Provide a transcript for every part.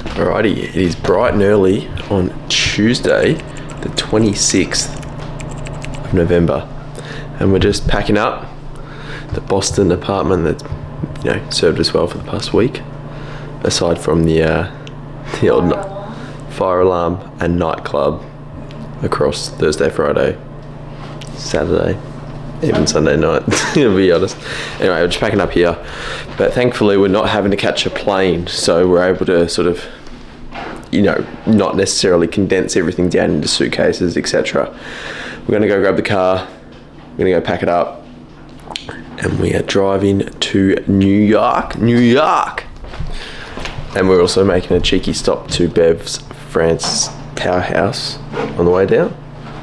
Alrighty, it is bright and early on Tuesday, the 26th of November, and we're just packing up the Boston apartment that served us well for the past week, aside from the old fire alarm and nightclub across Thursday, Friday, Saturday, even Sunday night, to be honest. Anyway, we're just packing up here, but thankfully we're not having to catch a plane, so we're able to sort of, not necessarily condense everything down into suitcases, etc. We're going to go grab the car, we're going to go pack it up, and we are driving to New York. And we're also making a cheeky stop to Bev's France Powerhouse on the way down.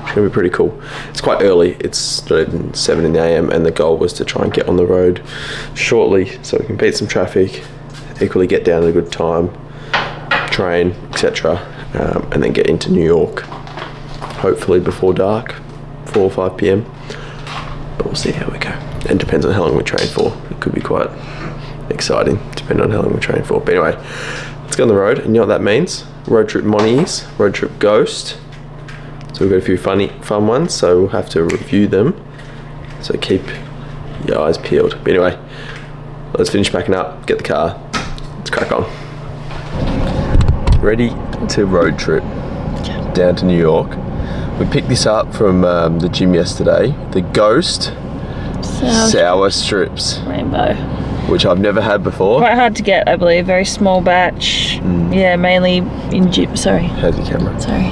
It's going to be pretty cool. It's quite early. It's not even 7 in the AM, and the goal was to try and get on the road shortly so we can beat some traffic, equally get down at a good time, train, etc., and then get into New York, hopefully before dark, 4 or 5 p.m. But we'll see how we go. And depends on how long we train for. It could be quite exciting, depending on how long we train for. But anyway, let's get on the road. And you know what that means? Road trip Monies, road trip Ghost. So we've got a few fun ones, so we'll have to review them. So keep your eyes peeled. But anyway, let's finish packing up, get the car, let's crack on. Ready to road trip down to New York. We picked this up from the gym yesterday, the Ghost Sour Strips. Rainbow. Which I've never had before. Quite hard to get, I believe. Very small batch. Yeah, mainly in gym. Sorry. How's your camera? Sorry.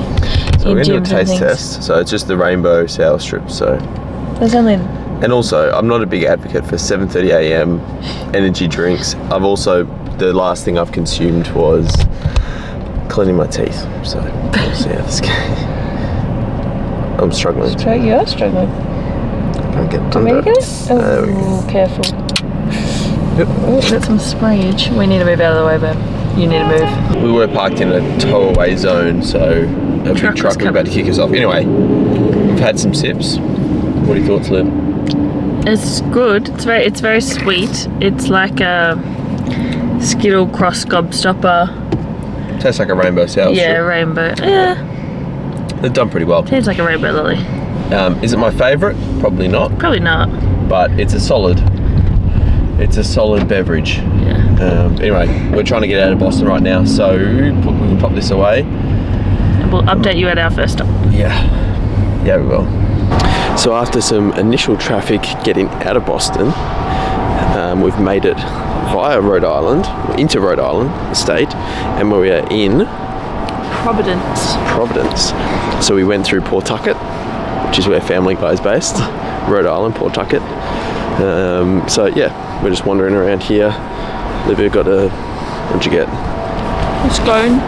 So we're going to do a taste test. So it's just the rainbow sour strips. So. There's only. And also, I'm not a big advocate for 7:30 AM energy drinks. The last thing I've consumed was cleaning my teeth. So we'll see how this goes. I'm struggling. You are struggling. Can't get Do you want me to get it? There we go. Careful. Yep. Oh, got some sprayage. We need to move out of the way, babe. You need to move. We were parked in a tow-away zone, so a big truck was about to kick us off. Anyway, we've had some sips. What are your thoughts, Liv? It's good. It's very sweet. It's like a Skittle Cross Gobstopper. Tastes like a rainbow sour strip. Yeah, rainbow. Yeah. They've done pretty well. Tastes like a rainbow lily. Is it my favourite? Probably not. Probably not. But it's a solid beverage. Yeah. Anyway, we're trying to get out of Boston right now, so we can pop this away. And we'll update you at our first stop. Yeah, we will. So after some initial traffic getting out of Boston, we've made it via Rhode Island, into Rhode Island state, and we are in Providence. So we went through Pawtucket, which is where Family Guy is based. Rhode Island, Pawtucket. So yeah, we're just wandering around here. Olivia got what'd you get? A scone.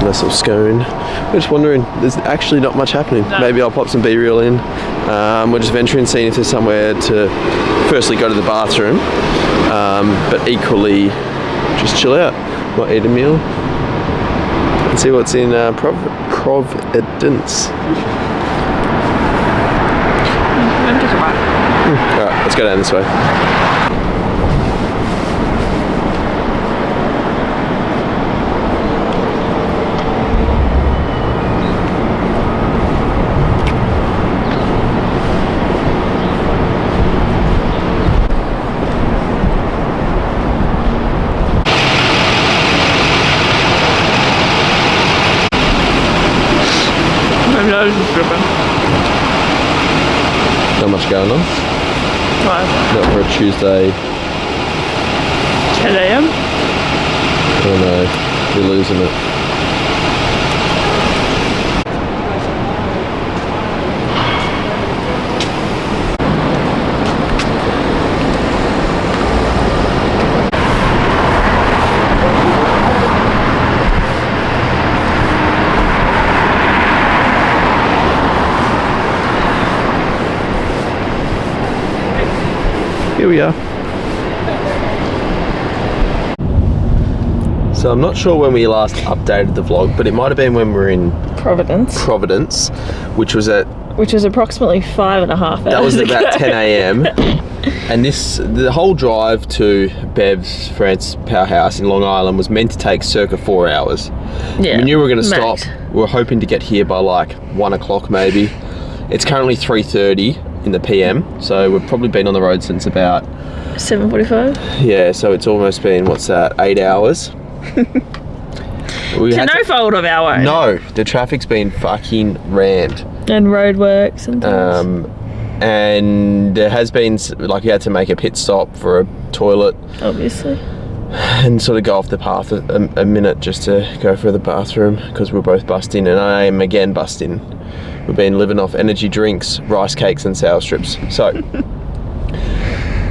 Nice little scone. We're just wondering, there's actually not much happening. No. Maybe I'll pop some B-reel in. We're just venturing, seeing if there's somewhere to firstly go to the bathroom, but equally just chill out. Might eat a meal and see what's in Providence. Alright, let's go down this way. Not much going on. Right. Not for a Tuesday. 10 AM? I don't know. We're losing it. Here we are. So I'm not sure when we last updated the vlog, but it might have been when we were in Providence, which was at which was approximately 5.5 hours That was ago. about 10 a.m. And the whole drive to Bev's France Powerhouse in Long Island was meant to take circa 4 hours. Yeah, We knew we were going to max. stop. We were hoping to get here by like 1 o'clock maybe. It's currently 3:30 in the PM, so we've probably been on the road since about 7:45. Yeah, so it's almost been, what's that, 8 hours? We To had no fault of our own. No, the traffic's been fucking rammed. And roadworks and things. And there has been, like, we had to make a pit stop for a toilet Obviously. and sort of go off the path a minute just to go for the bathroom because we're both busting, and I am again busting. We've been living off energy drinks, rice cakes and sour strips. So,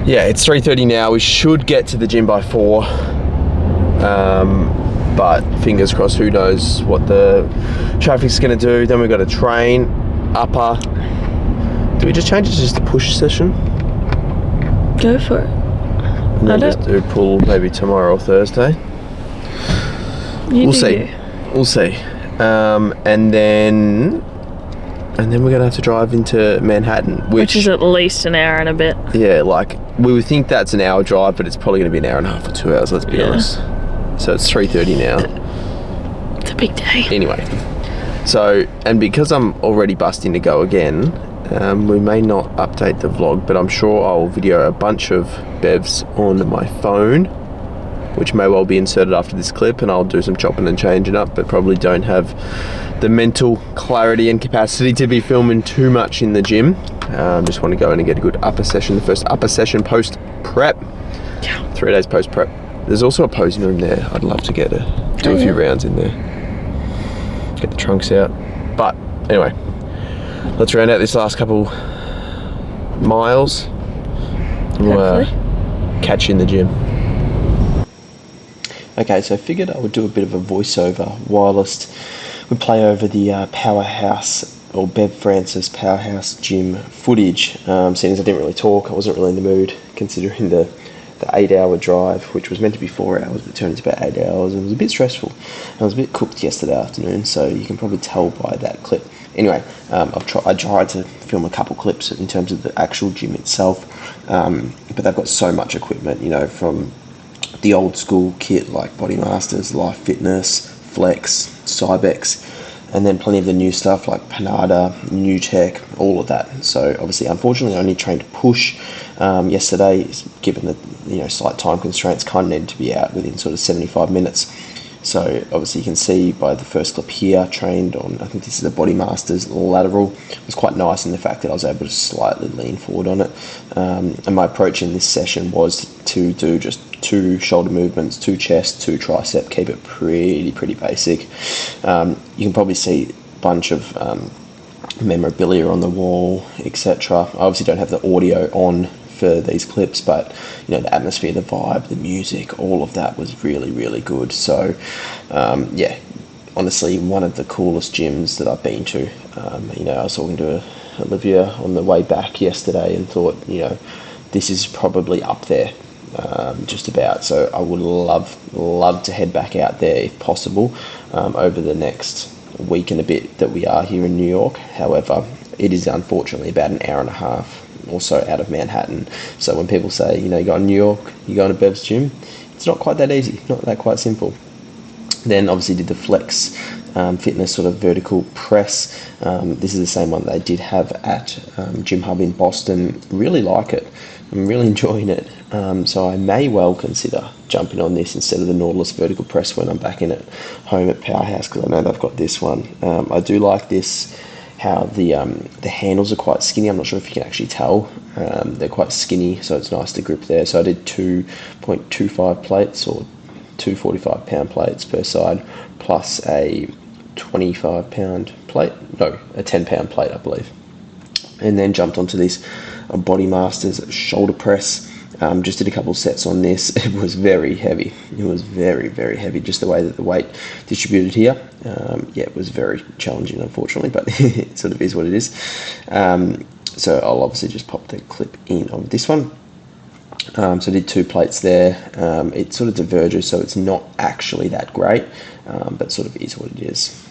yeah, it's 3:30 now. We should get to the gym by 4. But fingers crossed, who knows what the traffic's going to do. Then we've got a train, upper. Do we just change it to just a push session? Go for it. And then I just do pull maybe tomorrow or Thursday? You We'll do see. you. We'll see. And then we're going to have to drive into Manhattan. Which is at least an hour and a bit. Yeah, like, we would think that's an hour drive, but it's probably going to be an hour and a half or 2 hours, let's be honest. So it's 3:30 now. It's a big day. Anyway, so, and because I'm already busting to go again, we may not update the vlog, but I'm sure I'll video a bunch of bevs on my phone, which may well be inserted after this clip, and I'll do some chopping and changing up, but probably don't have the mental clarity and capacity to be filming too much in the gym. Just want to go in and get a good upper session, the first upper session post prep. Yeah. 3 days post prep. There's also a posing room there. I'd love to do a few rounds in there. Get the trunks out. But anyway, let's round out this last couple miles. We'll catch you in the gym. Okay, so I figured I would do a bit of a voiceover whilst we play over the Powerhouse or Bev Francis Powerhouse gym footage. Seeing as I didn't really talk, I wasn't really in the mood considering the 8-hour drive, which was meant to be 4 hours, but it turned into about 8 hours, and it was a bit stressful. I was a bit cooked yesterday afternoon, so you can probably tell by that clip. Anyway, I tried to film a couple clips in terms of the actual gym itself, but they've got so much equipment, you know, from the old school kit like Body Masters, Life Fitness, Flex, Cybex, and then plenty of the new stuff like Panada, New Tech, all of that. So obviously, unfortunately, I only trained to push yesterday, given the slight time constraints. Kind of needed to be out within sort of 75 minutes. So obviously, you can see by the first clip here, trained on, I think this is the Body Masters lateral. It was quite nice in the fact that I was able to slightly lean forward on it. And my approach in this session was to do just 2 shoulder movements, 2 chest, 2 tricep, keep it pretty basic. You can probably see a bunch of memorabilia on the wall, etc. I obviously don't have the audio on for these clips, but the atmosphere, the vibe, the music, all of that was really good. So yeah, honestly, one of the coolest gyms that I've been to. I was talking to Olivia on the way back yesterday and thought, this is probably up there, just about. So I would love to head back out there if possible over the next week and a bit that we are here in New York. However, it is unfortunately about an hour and a half or so out of Manhattan. So when people say, you go to New York, you go to Bev's gym, it's not quite that easy, not that quite simple. Then obviously did the Flex Fitness sort of vertical press. This is the same one that I did have at Gym Hub in Boston. Really like it. I'm really enjoying it. So I may well consider jumping on this instead of the Nautilus vertical press when I'm back in at home at Powerhouse, because I know they've got this one. I do like this, how the handles are quite skinny. I'm not sure if you can actually tell. They're quite skinny, so it's nice to grip there. So I did 2.25 plates or 2 45-pound plates per side, plus a 25-pound plate. No, a 10-pound plate, I believe. And then jumped onto this Body Masters shoulder press. Just did a couple sets on this. It was very heavy. It was very heavy, just the way that the weight distributed here. It was very challenging, unfortunately, but it sort of is what it is. So I'll obviously just pop the clip in of this one. So I did 2 plates there. It sort of diverges, so it's not actually that great, but sort of is what it is.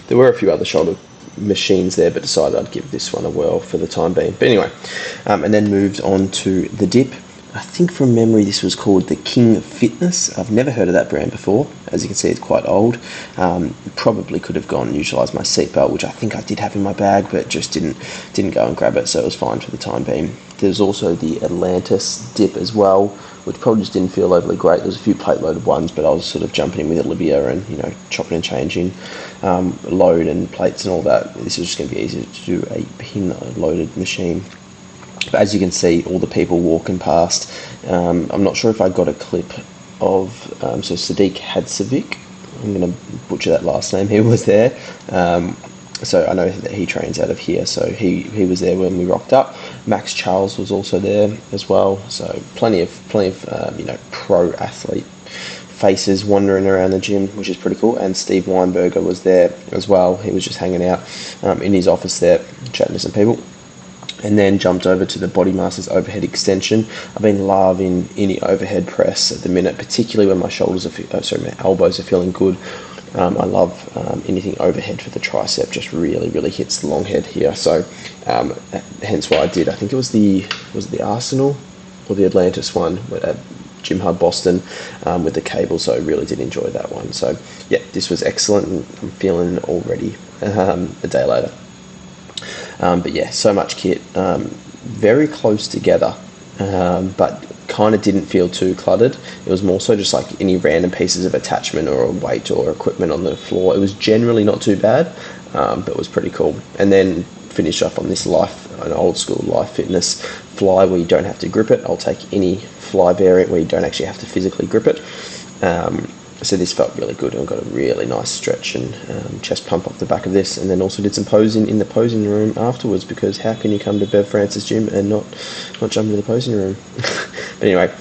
There were a few other shoulder machines there, but decided I'd give this one a whirl for the time being. But anyway, and then moved on to the dip. I think from memory this was called the King Fitness. I've never heard of that brand before. As you can see, it's quite old. Probably could have gone and utilised my seatbelt, which I think I did have in my bag, but just didn't go and grab it, so it was fine for the time being. There's also the Atlantis dip as well, which probably just didn't feel overly great. There's a few plate-loaded ones, but I was sort of jumping in with Olivia and, you know, chopping and changing load and plates and all that. This is just going to be easier to do a pin-loaded machine. But as you can see, all the people walking past. I'm not sure if I got a clip of, so Sadiq Hadzovic, I'm going to butcher that last name, he was there. So I know that he trains out of here, so he was there when we rocked up. Max Charles was also there as well, so plenty of you know, pro athlete faces wandering around the gym, which is pretty cool. And Steve Weinberger was there as well. He was just hanging out in his office there, chatting to some people. And then jumped over to the Body Masters overhead extension. I've been loving any overhead press at the minute, particularly when my shoulders are, my elbows are feeling good. I love anything overhead for the tricep. Just really hits the long head here. So hence why I did. I think it was the Arsenal or the Atlantis one at Gym Hub Boston with the cable. So I really did enjoy that one. So yeah, this was excellent, and I'm feeling it already a day later. But yeah, so much kit, very close together, but kind of didn't feel too cluttered. It was more so just like any random pieces of attachment or a weight or equipment on the floor. It was generally not too bad, but it was pretty cool. And then finish off on this an old school Life Fitness fly where you don't have to grip it. I'll take any fly variant where you don't actually have to physically grip it. So this felt really good, and got a really nice stretch and chest pump off the back of this, and then also did some posing in the posing room afterwards, because how can you come to Bev Francis gym and not jump into the posing room? But anyway,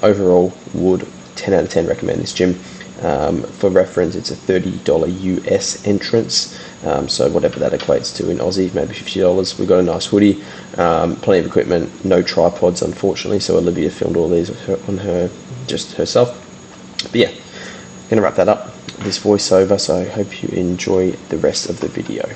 overall, would 10 out of 10 recommend this gym. For reference, it's a $30 US entrance, so whatever that equates to in Aussie, maybe $50. We've got a nice hoodie, plenty of equipment, no tripods unfortunately, so Olivia filmed all these on her, just herself. But yeah, going to wrap that up, this voiceover, so I hope you enjoy the rest of the video.